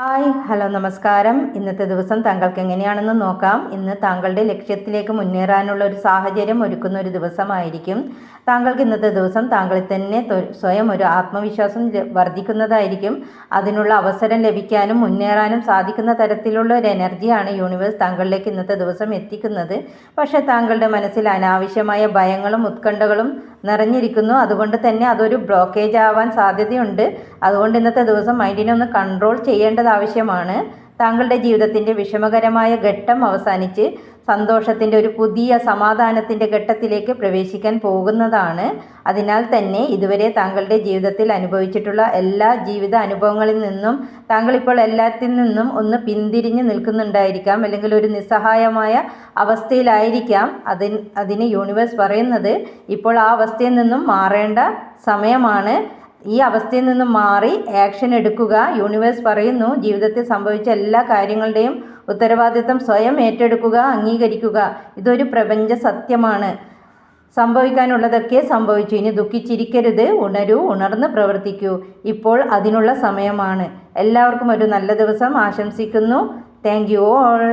Hi hello നമസ്കാരം. ഇന്നത്തെ ദിവസം താങ്കൾക്ക് എങ്ങനെയാണെന്ന് നോക്കാം. ഇന്ന് താങ്കളുടെ ലക്ഷ്യത്തിലേക്ക് മുന്നേറാനുള്ള ഒരു സാഹചര്യം ഒരുക്കുന്ന ഒരു ദിവസമായിരിക്കും. താങ്കൾക്ക് ഇന്നത്തെ ദിവസം താങ്കളിൽ തന്നെ സ്വയം ഒരു ആത്മവിശ്വാസം വർദ്ധിക്കുന്നതായിരിക്കും. അതിനുള്ള അവസരം ലഭിക്കാനും മുന്നേറാനും സാധിക്കുന്ന തരത്തിലുള്ള ഒരു എനർജിയാണ് യൂണിവേഴ്സ് താങ്കളിലേക്ക് ഇന്നത്തെ ദിവസം എത്തിക്കുന്നത്. പക്ഷേ താങ്കളുടെ മനസ്സിൽ അനാവശ്യമായ ഭയങ്ങളും ഉത്കണ്ഠകളും നിറഞ്ഞിരിക്കുന്നു. അതുകൊണ്ട് തന്നെ അതൊരു ബ്ലോക്കേജ് ആവാൻ സാധ്യതയുണ്ട്. അതുകൊണ്ട് ഇന്നത്തെ ദിവസം മൈൻഡിനെ ഒന്ന് കൺട്രോൾ ചെയ്യേണ്ടത് ആവശ്യമാണ്. താങ്കളുടെ ജീവിതത്തിൻ്റെ വിഷമകരമായ ഘട്ടം അവസാനിച്ച് സന്തോഷത്തിൻ്റെ ഒരു പുതിയ സമാധാനത്തിൻ്റെ ഘട്ടത്തിലേക്ക് പ്രവേശിക്കാൻ പോകുന്നതാണ്. അതിനാൽ തന്നെ ഇതുവരെ താങ്കളുടെ ജീവിതത്തിൽ അനുഭവിച്ചിട്ടുള്ള എല്ലാ ജീവിത അനുഭവങ്ങളിൽ നിന്നും താങ്കളിപ്പോൾ എല്ലാത്തിൽ നിന്നും ഒന്ന് പിന്തിരിഞ്ഞ് നിൽക്കുന്നുണ്ടായിരിക്കാം, അല്ലെങ്കിൽ ഒരു നിസ്സഹായമായ അവസ്ഥയിലായിരിക്കാം. അതിന് യൂണിവേഴ്സ് പറയുന്നത് ഇപ്പോൾ ആ അവസ്ഥയിൽ നിന്നും മാറേണ്ട സമയമാണ്. ഈ അവസ്ഥയിൽ നിന്നും മാറി ആക്ഷൻ എടുക്കുക. യൂണിവേഴ്സ് പറയുന്നു, ജീവിതത്തിൽ സംഭവിച്ച എല്ലാ കാര്യങ്ങളുടെയും ഉത്തരവാദിത്തം സ്വയം ഏറ്റെടുക്കുക, അംഗീകരിക്കുക. ഇതൊരു പ്രപഞ്ച സത്യമാണ്. സംഭവിക്കാനുള്ളതൊക്കെ സംഭവിച്ചു. ഇനി ദുഃഖിച്ചിരിക്കരുത്. ഉണരൂ, ഉണർന്ന് പ്രവർത്തിക്കൂ. ഇപ്പോൾ അതിനുള്ള സമയമാണ്. എല്ലാവർക്കും ഒരു നല്ല ദിവസം ആശംസിക്കുന്നു. Thank you all.